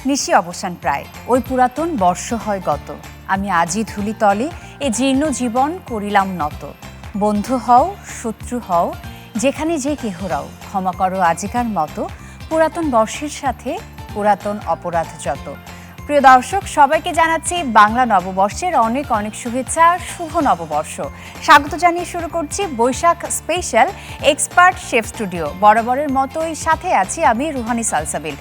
নিশি অবসান প্রায়, ওই পুরাতন বর্ষ হয় গত। আমি আজই ধুলি তলে এ জীর্ণ জীবন করিলাম নত। বন্ধু হও শত্রু হও যেখানে যে কেহরাও, ক্ষমা করো আজিকার মতো, পুরাতন বর্ষের সাথে পুরাতন অপরাধ যত। প্রিয় দর্শক, সবাইকে জানাচ্ছি বাংলা নববর্ষের অনেক অনেক শুভেচ্ছা। শুভ নববর্ষ। স্বাগত জানিয়ে শুরু করছি Baishakh special expert chef studio. বরাবরের মতোই সাথে আছি আমি রুহানি সালসাবিল,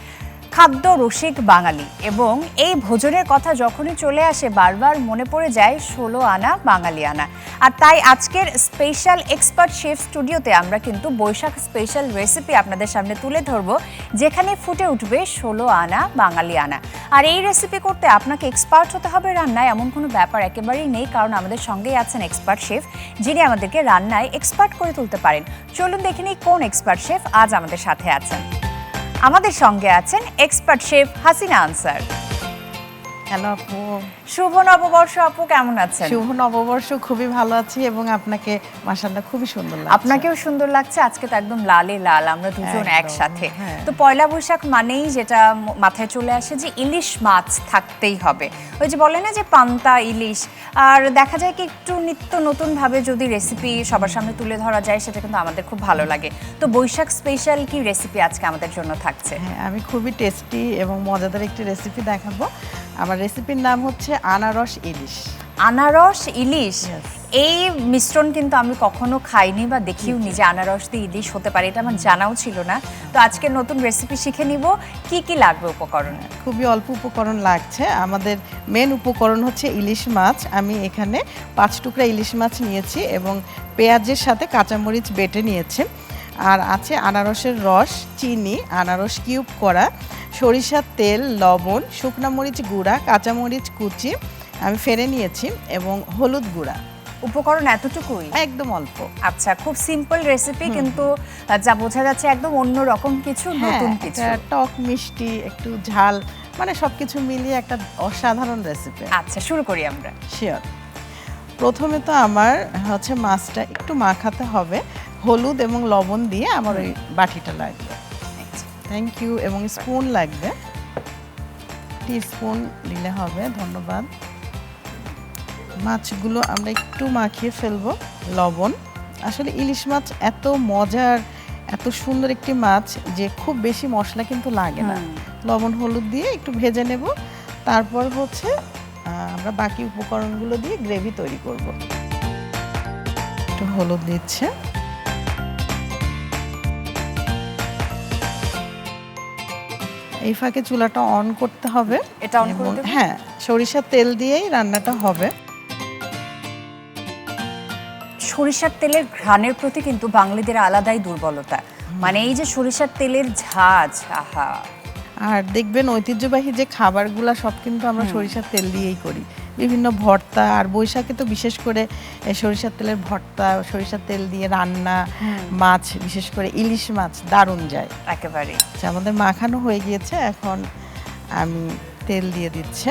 খাদ্য রসিক বাঙালি। এবং এই ভোজনের কথা যখনই চলে আসে বারবার মনে পড়ে যায় 16 আনা বাঙালি আনা। আর তাই আজকের স্পেশাল এক্সপার্ট শেফ স্টুডিওতে আমরা কিন্তু বৈশাখ স্পেশাল রেসিপি আপনাদের সামনে তুলে ধরবো, যেখানে ফুটে উঠবে 16 আনা বাঙালি আনা। আর এই রেসিপি করতে আপনাকে এক্সপার্ট হতে হবে রান্নায় এমন কোনো ব্যাপার একেবারেই নেই, কারণ আমাদের সঙ্গেই আছেন এক্সপার্ট শেফ, যিনি আমাদেরকে রান্নায় এক্সপার্ট করে তুলতে পারেন। চলুন দেখে নিই কোন এক্সপার্ট শেফ আজ আমাদের সাথে আছেন। আমাদের সঙ্গে আছেন expert chef Hasina answer. Hello আপু, শুভ নববর্ষ আপু, কেমন আছেন? শুভ নববর্ষ, খুবই ভালো আছি এবং আপনাকে মাশাআল্লাহ খুবই সুন্দর লাগছে। আপনাকেও সুন্দর লাগছে। আজকে তো একদম লালে লাল, আমরা দুজন একদম, একসাথে। হ্যাঁ। তো পয়লা বৈশাখ মানেই যেটা মাথায় চলে আসে যে ইলিশ মাছ থাকতেই হবে। ওই যে বলে না যে পান্তা ইলিশ, আর দেখা যায় কি একটু নিত্য নতুন ভাবে যদি রেসিপি সবার সামনে তুলে ধরা যায়, সেটা কিন্তু আমাদের খুব ভালো লাগে। তো বৈশাখ স্পেশাল কি রেসিপি আজকে আমাদের জন্য থাকছে? হ্যাঁ, আমি খুবই টেস্টি এবং মজাদার একটি রেসিপি দেখাবো। আমার রেসিপির নাম হচ্ছে আনারস ইলিশ। আনারস ইলিশ, Yes. এই মিশ্রণ কিন্তু আমি কখনো খাইনি বা দেখিও নি যে আনারস দিয়ে ইলিশ হতে পারে, এটা আমার জানাও ছিল না। তো আজকে নতুন রেসিপি শিখে নিব। কি কি লাগবে উপকরণ? খুবই অল্প উপকরণ লাগছে। আমাদের মেন উপকরণ হচ্ছে ইলিশ মাছ। আমি এখানে 5 টুকরা ইলিশ মাছ নিয়েছি এবং পেঁয়াজের সাথে কাঁচামরিচ বেটে নিয়েছি। আর আছে আনারসের রস, চিনি, আনারস কিউব করা, সরিষার তেল, লবণ, শুকনা মরিচ গুঁড়া, কাঁচামরিচ কুচি আমি ফেলে নিয়েছি এবং হলুদ গুঁড়া। উপকরণ এতটুকুই? একদম অল্প। আচ্ছা, খুব সিম্পল রেসিপি, কিন্তু যা বোঝা যাচ্ছে একদম অন্য রকম কিছু, নতুন কিছু। এটা টক মিষ্টি একটু ঝাল, মানে সবকিছু মিলিয়ে একটা অসাধারণ রেসিপি। আচ্ছা, শুরু করি আমরা। শিওর। প্রথমে তো আমার হচ্ছে মাছটা একটু মাখাতে হবে হলুদ এবং লবণ দিয়ে। আমার ওই বাটিটা লাগবে। Thank you. এবং স্পুন লাগবে, টিস্পুন দিলে হবে। ধন্যবাদ। মাছগুলো আমরা একটু মাখিয়ে ফেলবো লবণ। আসলে ইলিশ মাছ এত মজার, এত সুন্দর একটি মাছ যে খুব বেশি মশলা কিন্তু লাগে না। লবণ হলুদ দিয়ে একটু ভেজে নেব, তারপর হচ্ছে আমরা বাকি উপকরণগুলো দিয়ে গ্রেভি তৈরি করব। একটু হলুদ দিচ্ছে, এই ফাঁকে চুলাটা অন করতে হবে। এটা অন করে দেব? হ্যাঁ, সরিষার তেল দিয়েই রান্নাটা হবে। সরিষার তেলের ঘ্রাণের প্রতি কিন্তু বাঙালিদের আলাদাই দুর্বলতা। মানে এই যে সরিষার তেলের ঝাঁজ, আহা! আর দেখবেন ঐতিহ্যবাহী যে খাবারগুলো সব কিন্তু আমরা সরিষার তেল দিয়েই করি। বিভিন্ন ভর্তা, আর বৈশাখে তো বিশেষ করে সরিষার তেলের ভর্তা, সরিষার তেল দিয়ে রান্না, মাছ, বিশেষ করে ইলিশ মাছ দারুণ যায় একেবারে। আচ্ছা, আমাদের মাখানো হয়ে গিয়েছে, এখন আমি তেল দিয়ে দিচ্ছি।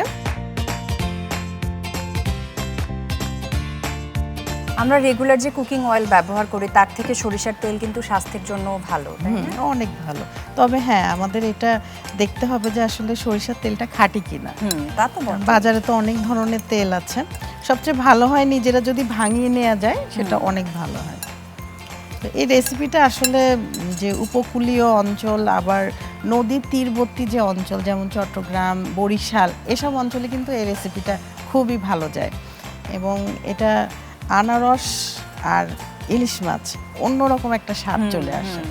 আমরা রেগুলার যে কুকিং অয়েল ব্যবহার করি তার থেকে সরিষার তেল কিন্তু স্বাস্থ্যের জন্য ভালো, তাই না? অনেক ভালো। তবে হ্যাঁ, আমাদের এটা দেখতে হবে যে আসলে সরিষার তেলটা খাঁটি কিনা। তা তো বটে। বাজারে তো অনেক ধরনের তেল আছে, সবচেয়ে ভালো হয় নিজেরা যদি ভাঙিয়ে নেওয়া যায়, সেটা অনেক ভালো হয়। তো এই রেসিপিটা আসলে যে উপকূলীয় অঞ্চল, আবার নদীর তীরবর্তী যে অঞ্চল যেমন চট্টগ্রাম, বরিশাল, এসব অঞ্চলে কিন্তু এই রেসিপিটা খুবই ভালো যায়। এবং এটা আনারস আর ইলিশ মাছ অন্যরকম একটা স্বাদ চলে আসে।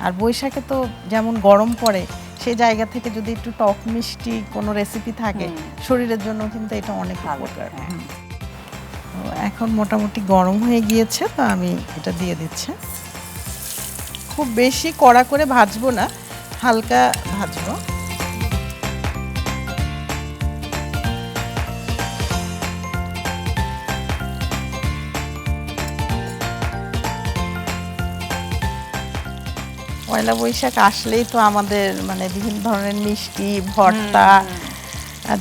আর বৈশাখে তো যেমন গরম পড়ে, সেই জায়গা থেকে যদি একটু টক মিষ্টি কোনো রেসিপি থাকে, শরীরের জন্য কিন্তু এটা অনেক উপকার। তো এখন মোটামুটি গরম হয়ে গিয়েছে, তো আমি এটা দিয়ে দিচ্ছি। খুব বেশি কড়া করে ভাজবো না, হালকা ভাজবো। পয়লা বৈশাখ আসলেই তো আমাদের মানে বিভিন্ন ধরনের মিষ্টি, ভর্তা,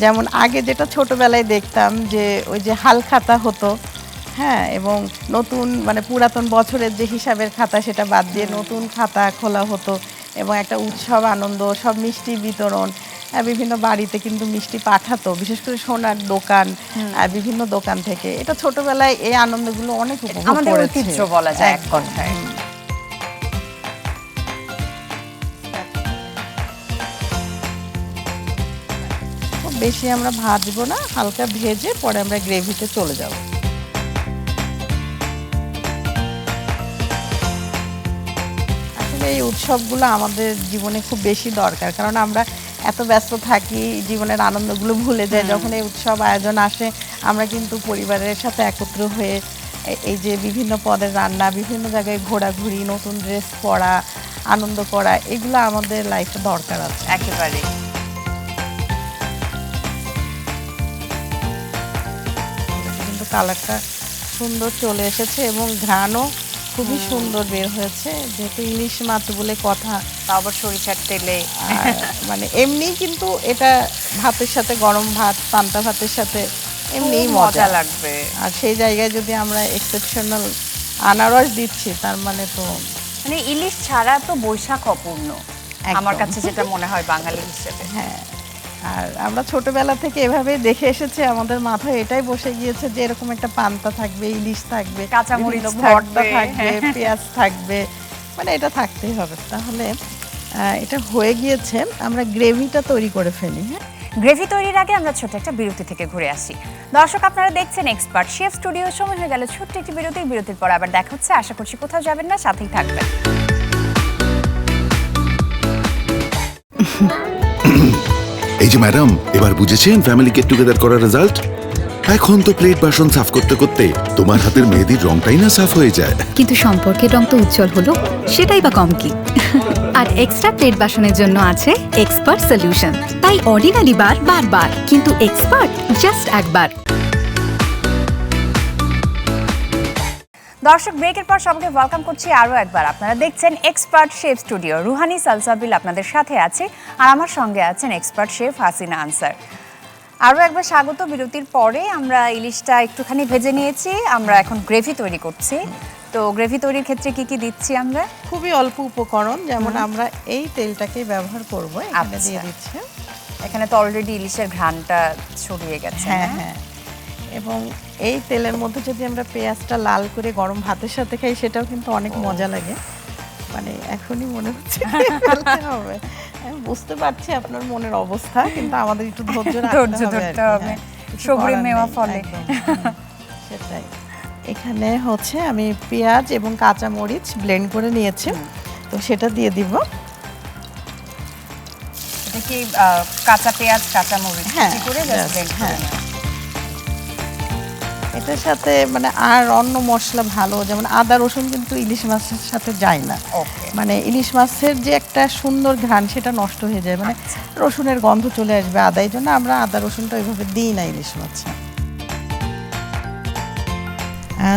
যেমন আগে যেটা ছোটবেলায় দেখতাম যে ওই যে হাল খাতা হতো, হ্যাঁ, এবং নতুন মানে পুরাতন বছরের যে হিসাবের খাতা সেটা বাদ দিয়ে নতুন খাতা খোলা হতো এবং একটা উৎসব আনন্দ, সব মিষ্টি বিতরণ, বিভিন্ন বাড়িতে কিন্তু মিষ্টি পাঠাতো, বিশেষ করে সোনার দোকান, বিভিন্ন দোকান থেকে। এটা ছোটবেলায় এই আনন্দগুলো অনেক উপভোগ আমাদের করেছি। ঐতিহ্য বলা যায় এক একদম। কথায়। খুব বেশি আমরা ভাজবো না, হালকা ভেজে পরে আমরা গ্রেভিতে চলে যাব। আসলে এই উৎসবগুলো আমাদের জীবনে খুব বেশি দরকার, কারণ আমরা এত ব্যস্ত থাকি, জীবনের আনন্দগুলো ভুলে যাই। যখন এই উৎসব আয়োজন আসে আমরা কিন্তু পরিবারের সাথে একত্র হয়ে এই যে বিভিন্ন পদের রান্না, বিভিন্ন জায়গায় ঘোরাঘুরি, নতুন ড্রেস পরা, আনন্দ করা, এগুলো আমাদের লাইফে দরকার আছে। একেবারে কিন্তু কালারটা সুন্দর চলে এসেছে এবং ঘ্রাণও খুবই সুন্দর বের হয়েছে, যেহেতু ইলিশ মাছ বলে কথা। তা আবার সরিষার তেলে। আর মানে এমনি কিন্তু এটা ভাতের সাথে, গরম ভাত, পান্তা ভাতের সাথে এমনিই খুব মজা লাগবে। আর সেই জায়গায় যদি আমরা এক্সেপশনাল আনারস দিচ্ছি, তার মানে তো মানে ইলিশ ছাড়া তো বৈশাখ অপূর্ণ আমার একদম। কাছে যেটা মনে হয় বাঙালি হিসেবে। হ্যাঁ। আর আমরা ছোটবেলা থেকে এভাবে দেখে এসেছি, আমাদের মাথায় এটাই বসে গিয়েছে যে এরকম একটা পান্তা থাকবে, ইলিশ থাকবে, কাঁচামরিচ বিভিন্ন ভর্তা থাকবে, থাকবে, পেঁয়াজ থাকবে, মানে এটা থাকতেই হবে। তাহলে এটা হয়ে গিয়েছে, আমরা গ্রেভিটা তৈরি করে ফেলি। হ্যাঁ, গ্রেভি তৈরির আগে আমরা ছোট একটা বিরতি থেকে ঘুরে আসি। দর্শক, আপনারা দেখছেন এক্সপার্ট শেফ স্টুডিও। সময় হয়ে গেল ছোট্ট একটি বিরতির পর আবার দেখা হচ্ছে। আশা করছি কোথাও যাবেন না, সাথেই থাকবেন। এই যে ম্যাডাম, এবার বুঝেছেন ফ্যামিলি গেট টুগেদার করার রেজাল্ট? এখন তো প্লেট বাসন সাফ করতে করতে তোমার হাতের মেহেদির রংটাই না সাফ হয়ে যায়। কিন্তু সম্পর্কের রং তো উজ্জ্বল হলো, সেটাই বা কম কি। আর এক্সট্রা প্লেট বাসনের জন্য আছে এক্সপার্ট সলিউশন। তাই অর্ডিনারি বার বারবার, কিন্তু এক্সপার্ট জাস্ট একবার। দর্শক, ব্রেকের পর সবাইকে ওয়েলকাম করছি আরও একবার। আপনারা দেখছেন expert chef studio. Rouhani Salsabil আপনাদের সাথে আছে, আর আমার সঙ্গে আছেন এক্সপার্ট শেফ হাসিনা আনসার। আরও একবার স্বাগত। বিরতির পরে আমরা ইলিশটা একটুখানি ভেজে নিয়েছি, আমরা এখন গ্রেভি তৈরি করছি। তো গ্রেভি তৈরির ক্ষেত্রে কি কি দিচ্ছি আমরা? খুবই অল্প উপকরণ, যেমন আমরা এই তেলটাকে ব্যবহার করব, এখানে দিয়ে দিচ্ছি। এখানে তো অলরেডি ইলিশের ঘ্রাণটা ছড়িয়ে গেছে। হ্যাঁ হ্যাঁ, এবং এই তেলের মধ্যে যদি আমরা পেঁয়াজটা লাল করে গরম ভাতের সাথে খাই, সেটাও কিন্তু অনেক মজা লাগে। মানে এখনই মনে হচ্ছে ফেলতে হবে। আমি বুঝতে পারছি আপনার মনের অবস্থা, কিন্তু আমাদের একটু ধৈর্য ধরতে হবে। সবরি মেওয়া ফলে। সেটাই। এখানে হচ্ছে আমি পেঁয়াজ এবং কাঁচা মরিচ ব্লেন্ড করে নিয়েছি, তো সেটা দিয়ে দিব। এটা কি কাঁচা পেঁয়াজ, কাঁচা মরিচ করে জাস্ট ব্লেন্ড করে নেওয়া? এটার সাথে মানে আর অন্য মশলা ভালো, যেমন আদা রসুন কিন্তু ইলিশ মাছের সাথে যায় না। মানে ইলিশ মাছের যে একটা সুন্দর ঘ্রাণ, সেটা নষ্ট হয়ে যায়, মানে রসুনের গন্ধ চলে আসবে আদা, এই জন্য আমরা আদা রসুনটা ওইভাবে দিই না ইলিশ মাছে।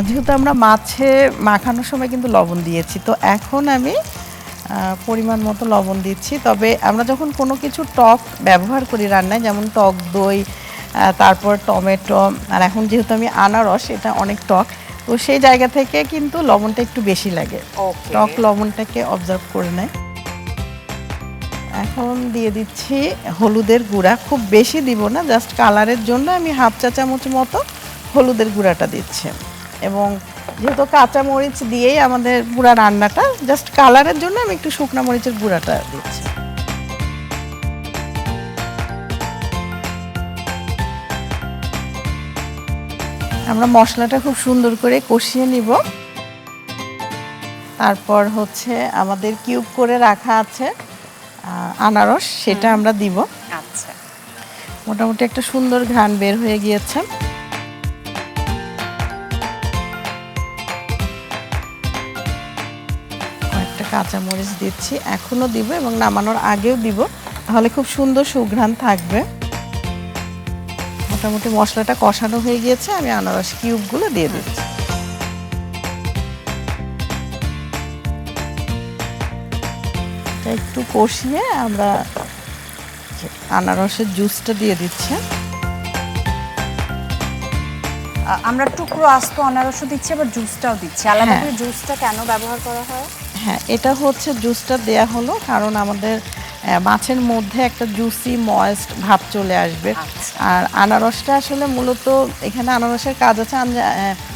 যেহেতু আমরা মাছে মাখানোর সময় কিন্তু লবণ দিয়েছি, তো এখন আমি পরিমাণ মতো লবণ দিচ্ছি। তবে আমরা যখন কোনো কিছু টক ব্যবহার করি রান্নায়, যেমন টক দই, তারপর টমেটো, আর এখন যেহেতু আমি আনারস, এটা অনেক টক, তো সেই জায়গা থেকে কিন্তু লবণটা একটু বেশি লাগে, টক লবণটাকে অবজার্ভ করে নেয়। এখন দিয়ে দিচ্ছি হলুদের গুঁড়া, খুব বেশি দিব না, জাস্ট কালারের জন্য আমি হাফ চা চামচ মতো হলুদের গুঁড়াটা দিচ্ছি। এবং যেহেতু কাঁচা মরিচ দিয়েই আমাদের পুরা রান্নাটা, জাস্ট কালারের জন্য আমি একটু শুকনা মরিচের গুঁড়াটা দিচ্ছি। আমরা মশলাটা খুব সুন্দর করে কষিয়ে নিব। তারপর হচ্ছে আমাদের কিউব করে রাখা আছে আনারস, সেটা আমরা দিব। আচ্ছা, মোটামুটি একটা সুন্দর ঘ্রাণ বের হয়ে গিয়েছে। কয়েকটা কাঁচামরিচ দিচ্ছি, এখনো দিব এবং নামানোর আগেও দিব, তাহলে খুব সুন্দর সুঘ্রাণ থাকবে। মোটামুটি মশলাটা কষানো হয়ে গিয়েছে, আমি আনারস কিউবগুলো দিয়ে দিচ্ছি। একটু কষিয়ে আমরা আনারসের জুসটা দিয়ে দিচ্ছি। আমরা টুকরো আস্ত আনারসও দিচ্ছি, আবার জুসটাও দিচ্ছি। আলাদা করে জুসটা কেন ব্যবহার করা হয়? হ্যাঁ, এটা হচ্ছে জুসটা দেয়া হলো কারণ আমাদের মাছের মধ্যে একটা জুসি ময়েস্ট ভাব চলে আসবে। আচ্ছা। আর আনারসটা আসলে মূলত এখানে আনারসের কাজ আছে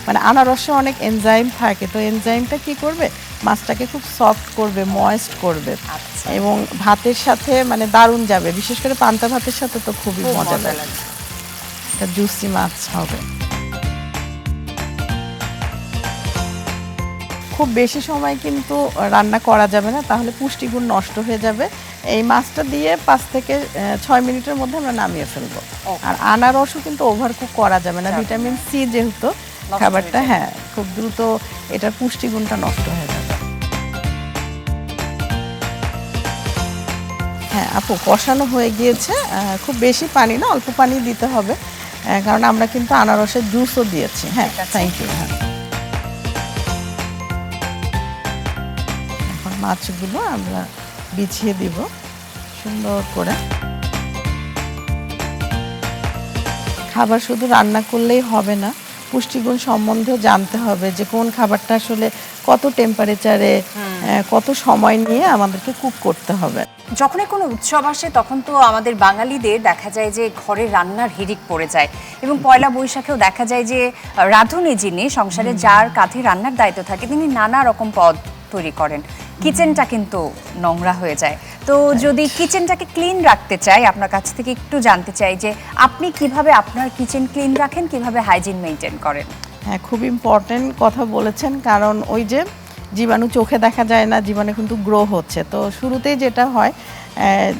মানে আনারসে অনেক এনজাইম থাকে, তো এনজাইমটা কি করবে, মাছটাকে খুব সফট করবে, ময়েস্ট করবে। আচ্ছা। এবং ভাতের সাথে মানে দারুণ যাবে, বিশেষ করে পান্তা ভাতের সাথে তো খুবই খুব মজা মজা লাগে। লাগে। একটা জুসি মাছ হবে। খুব বেশি সময় কিন্তু রান্না করা যাবে না, তাহলে পুষ্টিগুণ নষ্ট হয়ে যাবে। এই মাছটা দিয়ে 5 থেকে 6 মিনিটের মধ্যে আমরা নামিয়ে ফেলবো। আর আনারসও কিন্তু ওভারকুক করা যাবে না, ভিটামিন সি যেহেতু খাবারটা, হয়ে যাবে। হ্যাঁ খুব দ্রুত এটার পুষ্টিগুণটা নষ্ট হয়ে যাবে। হ্যাঁ আপু, কষানো হয়ে গিয়েছে। খুব বেশি পানি না, অল্প পানি দিতে হবে, কারণ আমরা কিন্তু আনারসের জুসও দিয়েছি। হ্যাঁ, ঠিক আছে। Thank you. হ্যাঁ, এখন মাছগুলো আমরা বিছিয়ে দিব সুন্দর করে। খাবার শুধু রান্না করলেই হবে না, পুষ্টিগুণ সম্বন্ধেও জানতে হবে যে কোন খাবারটা আসলে কত টেম্পারেচারে কত সময় নিয়ে আমাদেরকে কুক করতে হবে। যখনই কোনো উৎসব আসে তখন তো আমাদের বাঙালিদের দেখা যায় যে ঘরে রান্নার হিড়িক পড়ে যায়, এবং পয়লা বৈশাখেও দেখা যায় যে রাঁধুনি যিনি সংসারে যার কাঁধে রান্নার দায়িত্ব থাকে তিনি নানা রকম পদ তৈরি করেন, কিচেনটা কিন্তু নোংরা হয়ে যায়। তো যদি কিচেনটাকে ক্লিন রাখতে চাই, আপনার কাছ থেকে একটু জানতে চাই যে আপনি কিভাবে আপনার কিচেন ক্লিন রাখেন, কিভাবে হাইজিন মেনটেন করেন? হ্যাঁ, খুব ইম্পর্টেন্ট কথা বলেছেন, কারণ ওই যে জীবাণু চোখে দেখা যায় না, জীবাণু কিন্তু গ্রো হচ্ছে। তো শুরুতেই যেটা হয়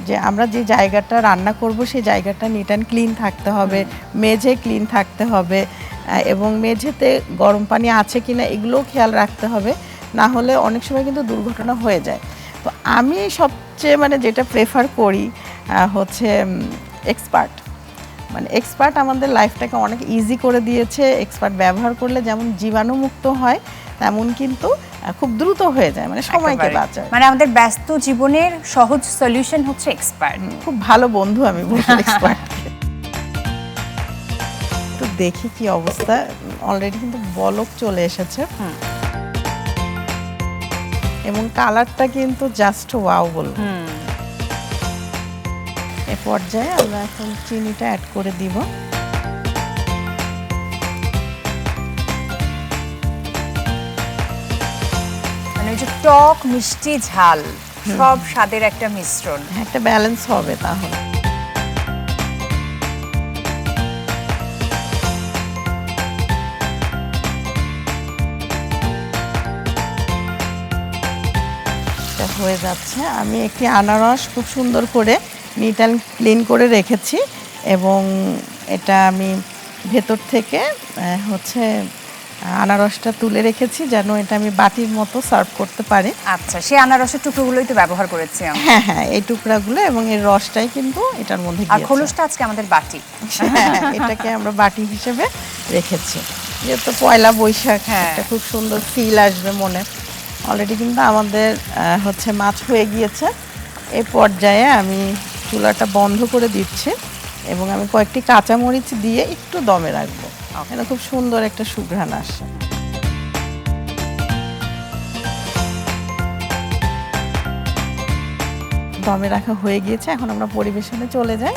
যে আমরা যে জায়গাটা রান্না করব সেই জায়গাটা নিট অ্যান্ড ক্লিন থাকতে হবে, মেঝে ক্লিন থাকতে হবে, এবং মেঝেতে গরম পানি আছে কিনা এগুলোও খেয়াল রাখতে হবে, না হলে অনেক সময় কিন্তু দুর্ঘটনা হয়ে যায়। তো আমি সবচেয়ে মানে যেটা প্রেফার করি হচ্ছে এক্সপার্ট। মানে এক্সপার্ট আমাদের লাইফটাকে অনেক ইজি করে দিয়েছে। এক্সপার্ট ব্যবহার করলে যেমন জীবাণুমুক্ত হয়, তেমন কিন্তু খুব দ্রুত হয়ে যায়, মানে সময়কে একেবারে। বাঁচায়। মানে আমাদের ব্যস্ত জীবনের সহজ সলিউশন হচ্ছে এক্সপার্ট। খুব ভালো বন্ধু আমি বলবো এক্সপার্টকে। তো দেখি কি অবস্থা, অলরেডি কিন্তু বলক চলে এসেছে এবং কালারটা কিন্তু জাস্ট ওয়াও বলবো। এ পর্যায়ে আমরা এখন চিনিটা অ্যাড করে দিব। মানে ওই যে টক মিষ্টি ঝাল সব স্বাদের একটা মিশ্রণ। একটা ব্যালেন্স হবে তাহলে। এটা হয়ে যাচ্ছে। আমি একটি আনারস খুব সুন্দর করে নিট অ্যান্ড ক্লিন করে রেখেছি, এবং এটা আমি ভেতর থেকে হচ্ছে আনারসটা তুলে রেখেছি যেন এটা আমি বাটির মতো সার্ভ করতে পারি। আচ্ছা, সেই আনারসের টুকরোগুলোই তো ব্যবহার করেছি আমরা। হ্যাঁ হ্যাঁ, এই টুকরাগুলো এবং এর রসটাই কিন্তু এটার মধ্যে আর গিয়েছে। খোলসটা আজকে আমাদের বাটি। হ্যাঁ, এটাকে আমরা বাটি হিসেবে রেখেছি, যেহেতু পয়লা বৈশাখ, হ্যাঁ। একটা খুব সুন্দর ফিল আসবে মনে। অলরেডি কিন্তু আমাদের হচ্ছে মাছ হয়ে গিয়েছে। এই পর্যায়ে আমি চুলাটা বন্ধ করে দিচ্ছি এবং আমি কয়েকটি কাঁচামরিচ দিয়ে একটু দমে রাখবো, এটা খুব সুন্দর একটা সুঘ্রাণ আসে। দমে রাখা হয়ে গিয়েছে, এখন আমরা পরিবেশনে চলে যাই।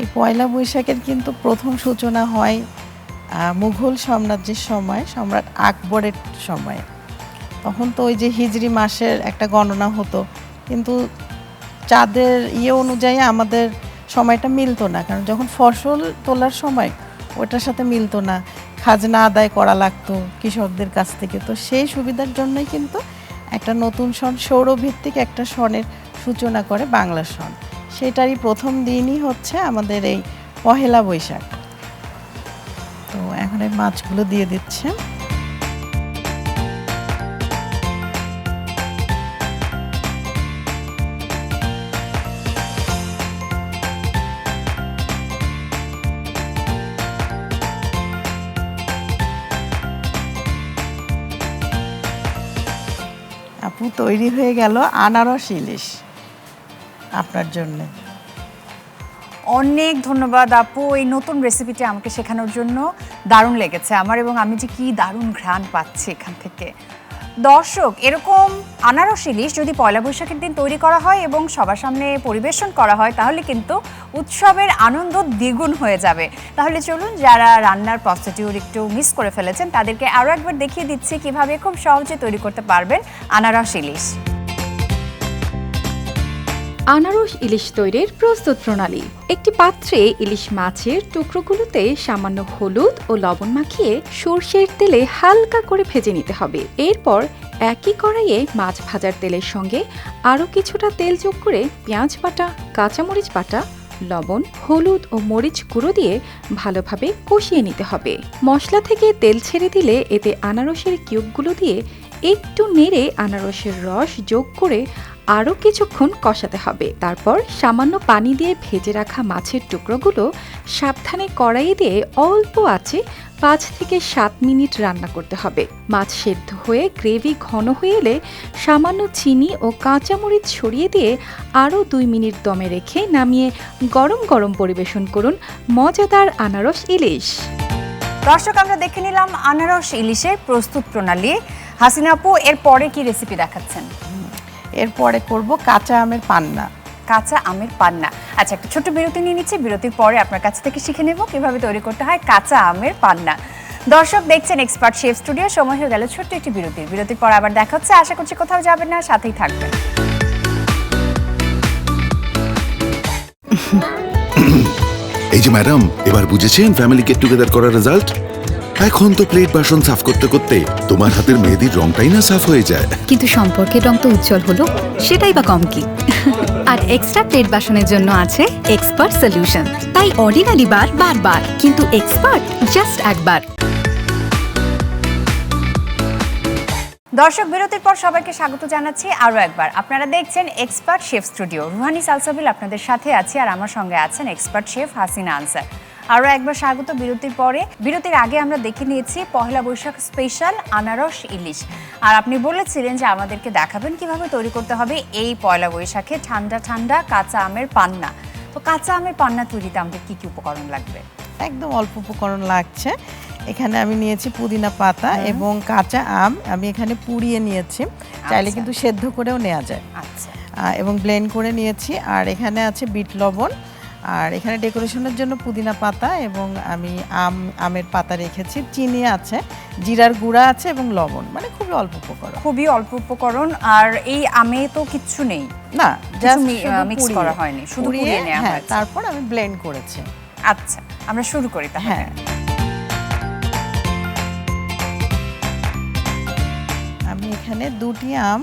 এই পয়লা বৈশাখের কিন্তু প্রথম সূচনা হয় মুঘল সাম্রাজ্যের সময়, সম্রাট আকবরের সময়। তখন তো ওই যে হিজরি মাসের একটা গণনা হতো, কিন্তু চাঁদের অনুযায়ী আমাদের সময়টা মিলতো না, কারণ যখন ফসল তোলার সময় ওটার সাথে মিলতো না, খাজনা আদায় করা লাগতো কৃষকদের কাছ থেকে। তো সেই সুবিধার জন্যই কিন্তু একটা নতুন সন, সৌরভিত্তিক একটা সনের সূচনা করে বাংলা সন। সেটারই প্রথম দিনই হচ্ছে আমাদের এই পহেলা বৈশাখ। তো এখন এই মাছগুলো দিয়ে দিচ্ছে। আপু, তৈরি হয়ে গেল আনারস ইলিশ। আপনার জন্য। অনেক ধন্যবাদ আপু, এই নতুন রেসিপিটি আমাকে শেখানোর জন্য। দারুণ লেগেছে আমার, এবং আমি যে কি দারুণ ঘ্রাণ পাচ্ছি এখান থেকে। দর্শক, এরকম আনারস ইলিশ যদি পয়লা বৈশাখের দিন তৈরি করা হয় এবং সবার সামনে পরিবেশন করা হয়, তাহলে কিন্তু উৎসবের আনন্দ দ্বিগুণ হয়ে যাবে। তাহলে চলুন, যারা রান্নার প্রসিডিউর একটু মিস করে ফেলেছেন তাদেরকে আরও একবার দেখিয়ে দিচ্ছি কিভাবে খুব সহজে তৈরি করতে পারবেন আনারস ইলিশ। আনারস ইলিশ তৈরির প্রস্তুত প্রণালী। একটি পাত্রে ইলিশ মাছের টুকরোগুলোতে সামান্য হলুদ ও লবণ মাখিয়ে সরষের তেলে হালকা করে ভেজে নিতে হবে। এরপর একই কড়াইয়ে মাছ ভাজার তেলের সঙ্গে আরও কিছুটা তেল যোগ করে পেঁয়াজ বাটা, কাঁচামরিচ বাটা, লবণ, হলুদ ও মরিচ গুঁড়ো দিয়ে ভালোভাবে কষিয়ে নিতে হবে। মশলা থেকে তেল ছেড়ে দিলে এতে আনারসের কিউবগুলো দিয়ে একটু নেড়ে আনারসের রস যোগ করে আরও কিছুক্ষণ কষাতে হবে। তারপর সামান্য পানি দিয়ে ভেজে রাখা মাছের টুকরোগুলো সাবধানে কড়াইয়ে দিয়ে অল্প আঁচে 5 থেকে 7 মিনিট রান্না করতে হবে। মাছ সেদ্ধ হয়ে গ্রেভি ঘন হয়ে এলে সামান্য চিনি ও কাঁচামরিচ ছড়িয়ে দিয়ে আরও 2 মিনিট দমে রেখে নামিয়ে গরম গরম পরিবেশন করুন মজাদার আনারস ইলিশ। দর্শক, আমরা দেখে নিলাম আনারস ইলিশের প্রস্তুত প্রণালী। হাসিনা আপু, এর পরে কি রেসিপি দেখাচ্ছেন? এরপরে করব কাঁচা আমের পান্না। কাঁচা আমের পান্না। আচ্ছা, একটা ছোট্ট বিরতি নিয়ে নিচ্ছি। বিরতির পরে আপনার কাছ থেকে শিখে নেব কিভাবে তৈরি করতে হয় কাঁচা আমের পান্না। দর্শক দেখছেন এক্সপার্ট শেফ স্টুডিও। সময় হয়ে গেল ছোট্ট একটি বিরতির পর আবার দেখা হচ্ছে। আশা করছি কোথাও যাবেন না, সাথেই থাকবেন। এই যে ম্যাডাম, এবার বুঝেছেন ফ্যামিলি গেট টুগেদার করার রেজাল্ট? এখন তো প্লেট বাসন সাফ করতে করতে তোমার হাতের মেহেদির রংটাই না সাফ হয়ে যায়। কিন্তু সম্পর্কের রং তো উজ্জ্বল হলো, সেটাই বা কম কি। আর এক্সট্রা প্লেট বাসনের জন্য আছে এক্সপার্ট সলিউশন। তাই অর্ডিনারি বার বারবার, কিন্তু এক্সপার্ট জাস্ট একবার। দর্শক, বিরতির পর সবাইকে স্বাগত জানাচ্ছি আরও একবার। আপনারা দেখছেন expert chef studio. Rouhani Salsabil আপনাদের সাথে আছি, আর আমার সঙ্গে আছেন এক্সপার্ট শেফ হাসিনা আনসার। আরও একবার স্বাগত বিরতির পরে। বিরতির আগে আমরা দেখে নিয়েছি পহেলা বৈশাখ স্পেশাল আনারস ইলিশ, আর আপনি বলেছিলেন যে আমাদেরকে দেখাবেন কিভাবে তৈরি করতে হবে এই পয়লা বৈশাখে ঠান্ডা ঠান্ডা কাঁচা আমের পান্না। তো কাঁচা আমের পান্না তৈরিতে আমাদের কি কি উপকরণ লাগবে? একদম অল্প উপকরণ লাগছে। এখানে আমি নিয়েছি পুদিনা পাতা এবং কাঁচা আম আমি এখানে পুড়িয়ে নিয়েছি, চাইলে কিন্তু সেদ্ধ করেও নেওয়া যায়। আচ্ছা, এবং ব্লেন্ড করে নিয়েছি। আর এখানে আছে বিট লবণ, আর এখানে ডেকোরেশনের জন্য পুদিনা পাতা এবং আমি আমের পাতা রেখেছি, চিনি আছে, জিরার গুঁড়া আছে এবং লবণ, মানে খুবই অল্প উপকরণ। খুবই অল্প উপকরণ। আর এই আমে তো কিচ্ছু নেই না, জাস্ট মিক্স করা হয়নি, শুধু পুড়িয়ে নেওয়া হ্যাঁ, হয়েছে। তারপর আমি ব্লেন্ড করেছি। আচ্ছা, আমরা শুরু করি তাহলে। হ্যাঁ, আমি এখানে 2টি আম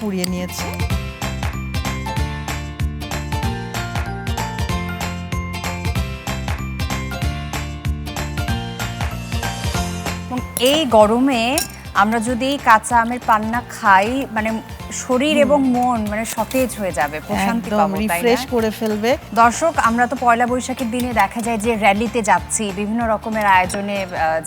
পুড়িয়ে নিয়েছি। এই গরমে আমরা যদি কাঁচা আমের পান্না খাই, মানে শরীর এবং মন মানে সতেজ হয়ে যাবে, প্রশান্তি পাবো, তাই না? রিফ্রেশ করে ফেলবে। দর্শক, আমরা তো পয়লা বৈশাখের দিনে দেখা যায় যে র্যালিতে যাচ্ছি, বিভিন্ন রকমের আয়োজনে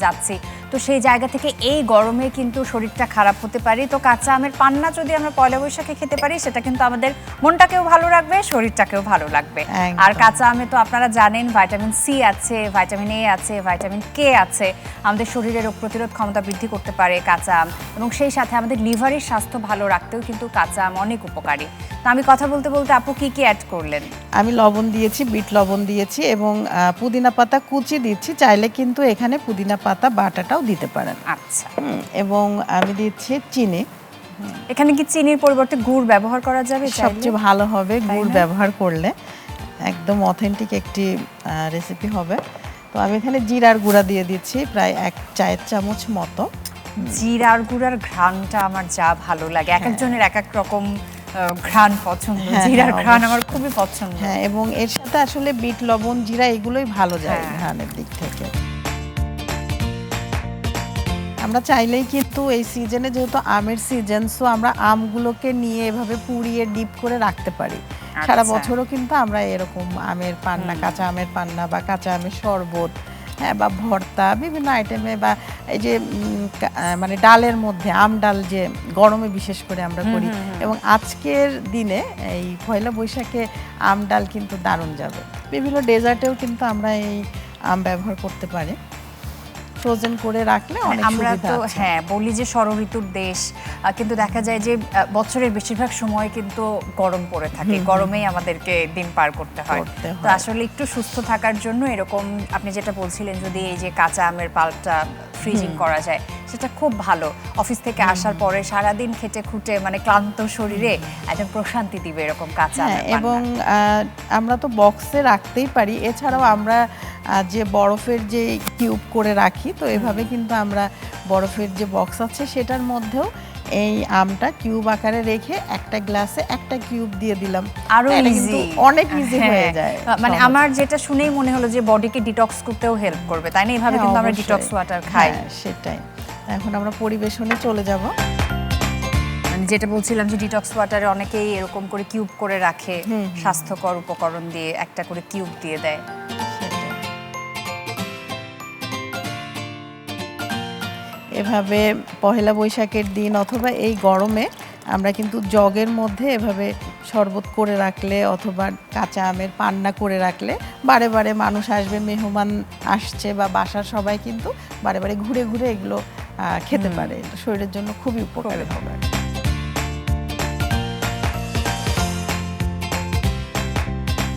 যাচ্ছি, তো সেই জায়গা থেকে এই গরমে কিন্তু শরীরটা খারাপ হতে পারে। তো কাঁচা আমের পান্না যদি আমরা পয়লা বৈশাখে খেতে পারি, সেটা কিন্তু আমাদের মনটাকেও ভালো রাখবে, শরীরটাকেও ভালো রাখবে। আর কাঁচা আমে তো আপনারা জানেন ভাইটামিন সি আছে, ভাইটামিন এ আছে, ভাইটামিন কে আছে। আমাদের শরীরের রোগ প্রতিরোধ ক্ষমতা বৃদ্ধি করতে পারে কাঁচা আম, এবং সেই সাথে আমাদের লিভারের স্বাস্থ্য ভালো রাখতেও কিন্তু কাঁচা আম অনেক উপকারী। তো আমি কথা বলতে বলতে আপু কি কি অ্যাড করলেন? আমি লবণ দিয়েছি, বিট লবণ দিয়েছি এবং পুদিনা পাতা কুচি দিচ্ছি, চাইলে কিন্তু এখানে পুদিনা পাতা বাটাটাও দিতে পারেন। আচ্ছা, এবং আমি দিচ্ছি চিনি। এখানে কি চিনির পরিবর্তে গুড় ব্যবহার করা যাবে? সবচেয়ে ভালো হবে গুড় ব্যবহার করলে, একদম অথেন্টিক একটি রেসিপি হবে। তো আমি এখানে জিরার গুঁড়া দিয়ে দিচ্ছি প্রায় 1 চায়ের চামচ মতো। জিরার গুঁড়ার ঘ্রাণটা আমার যা ভালো লাগে, এক একজনের এক এক রকম ঘ্রাণ পছন্দ। জিরার ঘ্রাণ আমার খুবই পছন্দ। হ্যাঁ, এবং এর সাথে আসলে বিট লবণ জিরা এগুলোই ভালো যায় ঘ্রাণের দিক থেকে। আমরা চাইলেই কিন্তু এই সিজনে, যেহেতু আমের সিজন, সো আমরা আমগুলোকে নিয়ে এভাবে পুড়িয়ে ডিপ করে রাখতে পারি। সারা বছরও কিন্তু আমরা এরকম আমের পান্না, কাঁচা আমের পান্না বা কাঁচা আমের শরবত, হ্যাঁ, বা ভর্তা বিভিন্ন আইটেমে, বা এই যে মানে ডালের মধ্যে আম ডাল যে গরমে বিশেষ করে আমরা করি, এবং আজকের দিনে এই পয়লা বৈশাখে আম ডাল কিন্তু দারুণ যাবে। বিভিন্ন ডেজার্টেও কিন্তু আমরা এই আম ব্যবহার করতে পারি, ফ্রোজেন করে রাখলে অনেক আমরা সুবিধা তো আছে। হ্যাঁ বলি যে ষড়ঋতুর দেশ, কিন্তু দেখা যায় যে বছরের বেশিরভাগ সময় কিন্তু গরম পড়ে থাকে, গরমেই আমাদেরকে দিন পার করতে হয়। করতে তো হয়। আসলে একটু সুস্থ থাকার জন্য এরকম আপনি যেটা বলছিলেন, যদি এই যে কাঁচা আমের পাল্পটা ফ্রিজিং করা যায় সেটা খুব ভালো। অফিস থেকে আসার পরে সারাদিন খেটে খুঁটে মানে ক্লান্ত শরীরে একটা প্রশান্তি দিবে এরকম কাঁচা হ্যাঁ, আমের পান্না। এবং আমরা তো বক্সে রাখতেই পারি, এছাড়াও আমরা যে বরফের যে কিউব করে রাখি, তো এভাবে কিন্তু আমরা বরফের যে বক্স আছে সেটার মধ্যেও এই আমটা কিউব আকারে রেখে একটা গ্লাসে একটা কিউব দিয়ে দিলাম, আরো এটা ইজি, কিন্তু অনেক ইজি হয়ে যায়। মানে সহজ। আমার যেটা শুনেই মনে হলো যে বডিকে ডিটক্স করতেও হেল্প করবে, তাই না? এইভাবে হ্যাঁ, কিন্তু আমরা অবশ্যই। ডিটক্স ওয়াটার খাই। হ্যাঁ, সেটাই। এখন আমরা পরিবেশনে চলে যাব। মানে যেটা বলছিলাম যে ডিটক্স ওয়াটারে অনেকেই এরকম করে কিউব করে রাখে, স্বাস্থ্যকর উপকরণ দিয়ে একটা করে কিউব দিয়ে দেয়। এভাবে পহেলা বৈশাখের দিন অথবা এই গরমে আমরা কিন্তু জগের মধ্যে এভাবে শরবত করে রাখলে অথবা কাঁচা আমের পান্না করে রাখলে বারে বারে মানুষ আসবে, মেহমান আসছে বা বাসার সবাই কিন্তু বারে বারে ঘুরে ঘুরে এগুলো খেতে পারে। এটা শরীরের জন্য খুবই উপকারী হবে।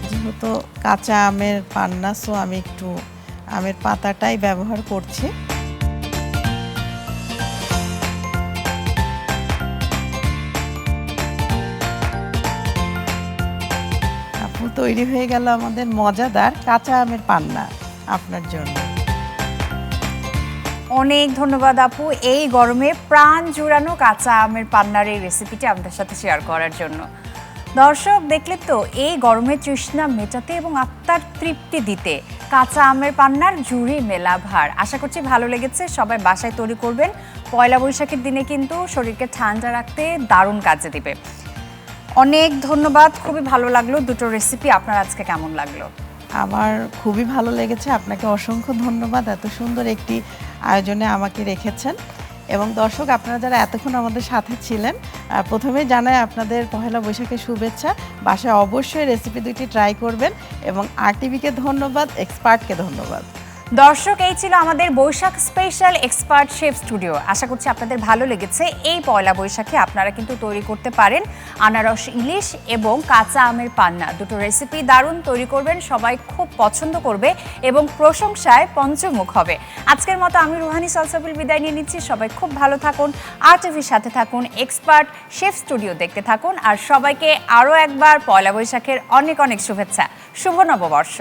যেহেতু কাঁচা আমের পান্না, সো আমি একটু আমের পাতাটাই ব্যবহার করছি। তৈরি হয়ে গেল আমাদের মজাদার কাঁচা আমের পান্না আপনার জন্য। অনেক ধন্যবাদ আপু, এই গরমে প্রাণ জুড়ানো কাঁচা আমের পান্নার এই রেসিপিটি আমাদের সাথে শেয়ার করার জন্য। দর্শক দেখলে তো, এই গরমে তৃষ্ণা মেটাতে এবং আত্মার তৃপ্তি দিতে কাঁচা আমের পান্নার জুড়ি মেলা ভার। আশা করছি ভালো লেগেছে। সবাই বাসায় তৈরি করবেন, পয়লা বৈশাখের দিনে কিন্তু শরীরকে ঠান্ডা রাখতে দারুণ কাজে দিবে। অনেক ধন্যবাদ, খুবই ভালো লাগলো দুটো রেসিপি। আপনার আজকে কেমন লাগলো? আমার খুবই ভালো লেগেছে, আপনাকে অসংখ্য ধন্যবাদ এত সুন্দর একটি আয়োজনে আমাকে রেখেছেন। এবং দর্শক, আপনারা যারা এতক্ষণ আমাদের সাথে ছিলেন, প্রথমে জানাই আপনাদের পহেলা বৈশাখের শুভেচ্ছা। বাসায় অবশ্যই রেসিপি দুইটি ট্রাই করবেন, এবং আরটিভিকে ধন্যবাদ, এক্সপার্টকে ধন্যবাদ। দর্শক, এই ছিল আমাদের Baishakh special expert chef studio. আশা করছি আপনাদের ভালো লেগেছে। এই পয়লা বৈশাখে আপনারা কিন্তু তৈরি করতে পারেন আনারস ইলিশ এবং কাঁচা আমের পান্না। দুটো রেসিপি দারুণ, তৈরি করবেন, সবাই খুব পছন্দ করবে এবং প্রশংসায় পঞ্চমুখ হবে। আজকের মতো আমি রুহানি সালসাবিল বিদায় নিয়ে নিচ্ছি। সবাই খুব ভালো থাকুন, আরটিভির সাথে থাকুন, এক্সপার্ট শেফ স্টুডিও দেখতে থাকুন। আর সবাইকে আরও একবার পয়লা বৈশাখের অনেক অনেক শুভেচ্ছা। শুভ নববর্ষ।